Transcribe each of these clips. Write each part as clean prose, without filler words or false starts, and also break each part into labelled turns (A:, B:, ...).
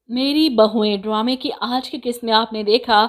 A: मेरी बहुएं ड्रामे की आज की किस्त में आपने देखा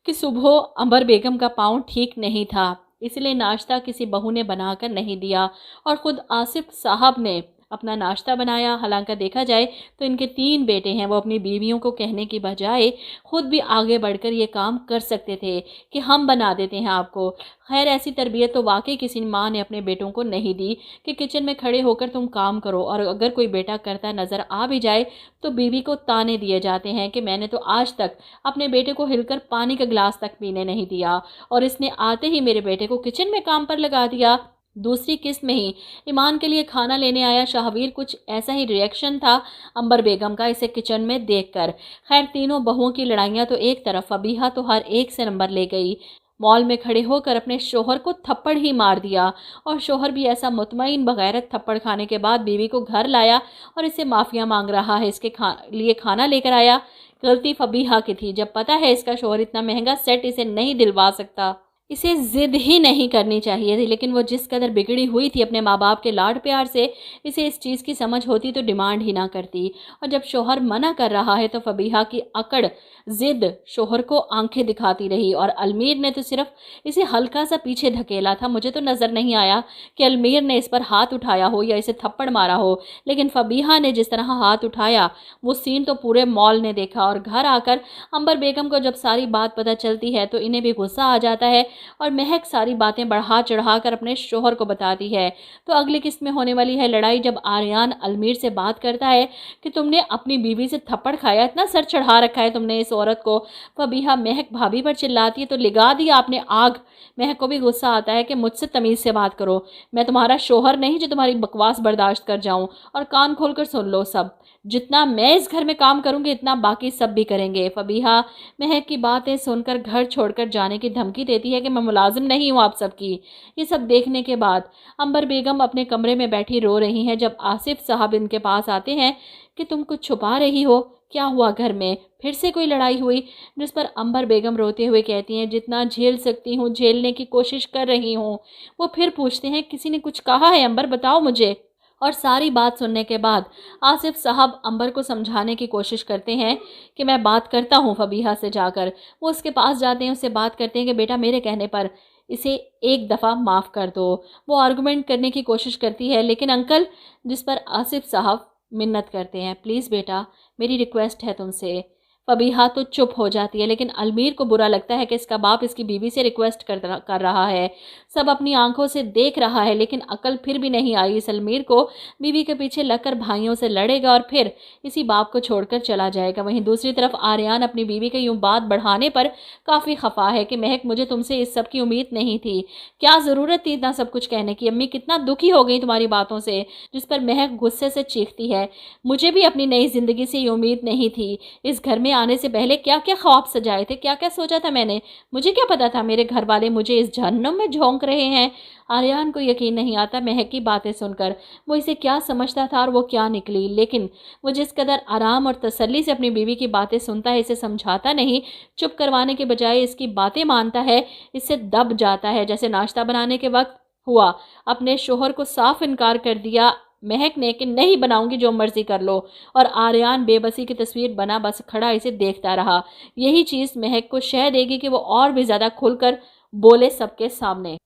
A: कि सुबह अंबर बेगम का पाँव ठीक नहीं था, इसलिए नाश्ता किसी बहू ने बनाकर नहीं दिया और ख़ुद आसिफ साहब ने अपना नाश्ता बनाया। हालांकि देखा जाए तो इनके 3 बेटे हैं, वो अपनी बीवियों को कहने की बजाय खुद भी आगे बढ़कर ये काम कर सकते थे कि हम बना देते हैं आपको। खैर, ऐसी तरबियत तो वाकई किसी माँ ने अपने बेटों को नहीं दी कि किचन में खड़े होकर तुम काम करो, और अगर कोई बेटा करता नज़र आ भी जाए तो बीवी को ताने दिए जाते हैं कि मैंने तो आज तक अपने बेटे को हिलकर पानी का गिलास तक पीने नहीं दिया और इसने आते ही मेरे बेटे को किचन में काम पर लगा दिया। दूसरी किस्त में ही ईमान के लिए खाना लेने आया शाहवीर, कुछ ऐसा ही रिएक्शन था अंबर बेगम का इसे किचन में देखकर। खैर, तीनों बहुओं की लड़ाइयाँ तो एक तरफ, फबीहा तो हर एक से नंबर ले गई। मॉल में खड़े होकर अपने शोहर को थप्पड़ ही मार दिया और शोहर भी ऐसा मुतमईन बगैरत थप्पड़ खाने के बाद बीवी को घर लाया और इससे माफ़िया मांग रहा है, इसके लिए खाना लेकर आया। गलती फबीहा की थी, जब पता है इसका शोहर इतना महंगा सेट इसे नहीं दिलवा सकता, इसे जिद ही नहीं करनी चाहिए थी। लेकिन वो जिस कदर बिगड़ी हुई थी अपने माँ बाप के लाड प्यार से, इसे इस चीज़ की समझ होती तो डिमांड ही ना करती। और जब शोहर मना कर रहा है तो फबीहा की अकड़ जिद शोहर को आंखें दिखाती रही और अलमीर ने तो सिर्फ इसे हल्का सा पीछे धकेला था। मुझे तो नज़र नहीं आया कि अलमीर ने इस पर हाथ उठाया हो या इसे थप्पड़ मारा हो, लेकिन फबीहा ने जिस तरह हाथ उठाया वो सीन तो पूरे मॉल ने देखा। और घर आकर अंबर बेगम को जब सारी बात पता चलती है तो इन्हें भी गुस्सा आ जाता है और महक सारी बातें बढ़ा चढ़ा कर अपने शोहर को बताती है। तो अगली किस्त में होने वाली है लड़ाई, जब आर्यान अलमीर से बात करता है कि तुमने अपनी बीवी से थप्पड़ खाया, इतना सर चढ़ा रखा है तुमने इस औरत को। फबीहा महक भाभी पर चिल्लाती है तो लगा दिया आपने आग। महक को भी गुस्सा आता है कि मुझसे तमीज़ से बात करो, मैं तुम्हारा शोहर नहीं जो तुम्हारी बकवास बर्दाश्त कर जाऊं। और कान खोलकर सुन लो सब, जितना मैं इस घर में काम करूंगी इतना बाकी सब भी करेंगे। फबीहा महक की बातें सुनकर घर छोड़कर जाने की धमकी देती है कि मैं मुलाजिम नहीं हूँ आप सबकी। ये सब देखने के बाद अंबर बेगम अपने कमरे में बैठी रो रही हैं जब आसिफ साहब इनके पास आते हैं कि तुम कुछ छुपा रही हो, क्या हुआ घर में, फिर से कोई लड़ाई हुई? जिस पर अंबर बेगम रोते हुए कहती हैं जितना झेल सकती हूँ झेलने की कोशिश कर रही हूँ। वो फिर पूछते हैं किसी ने कुछ कहा है अंबर, बताओ मुझे। और सारी बात सुनने के बाद आसिफ साहब अंबर को समझाने की कोशिश करते हैं कि मैं बात करता हूँ फबीहा से जाकर। वो उसके पास जाते हैं, उससे बात करते हैं कि बेटा मेरे कहने पर इसे एक दफ़ा माफ़ कर दो। वो आर्गुमेंट करने की कोशिश करती है लेकिन अंकल, जिस पर आसिफ साहब मिन्नत करते हैं, प्लीज़ बेटा मेरी रिक्वेस्ट है तुमसे। फबीहा तो चुप हो जाती है लेकिन अलमीर को बुरा लगता है कि इसका बाप इसकी बीवी से रिक्वेस्ट कर रहा है। सब अपनी आंखों से देख रहा है लेकिन अकल फिर भी नहीं आई इस अलमीर को। बीवी के पीछे लगकर भाइयों से लड़ेगा और फिर इसी बाप को छोड़कर चला जाएगा। वहीं दूसरी तरफ आर्यान अपनी बीवी के यूं बात बढ़ाने पर काफ़ी खफा है कि महक मुझे तुमसे इस सब की उम्मीद नहीं थी, क्या ज़रूरत थी इतना सब कुछ कहने की, अम्मी कितना दुखी हो गई तुम्हारी बातों से। जिस पर महक गुस्से से चीखती है मुझे भी अपनी नई ज़िंदगी से ये उम्मीद नहीं थी। इस घर में आने से पहले क्या क्या ख्वाब सजाए थे, क्या क्या सोचा था मैंने, मुझे क्या पता था मेरे घर वाले मुझे इस जहन्नुम में झोंक रहे हैं। आर्यान को यकीन नहीं आता महक की बातें सुनकर, वो इसे क्या समझता था और वो क्या निकली। लेकिन वो जिस कदर आराम और तसल्ली से अपनी बीवी की बातें सुनता है, इसे समझाता नहीं, चुप करवाने के बजाय इसकी बातें मानता है, इससे दब जाता है। जैसे नाश्ता बनाने के वक्त हुआ, अपने शोहर को साफ इनकार कर दिया महक ने कि नहीं बनाऊंगी, जो मर्जी कर लो। और आर्यान बेबसी की तस्वीर बना बस खड़ा इसे देखता रहा। यही चीज़ महक को शह देगी कि वो और भी ज़्यादा खुलकर बोले सबके सामने।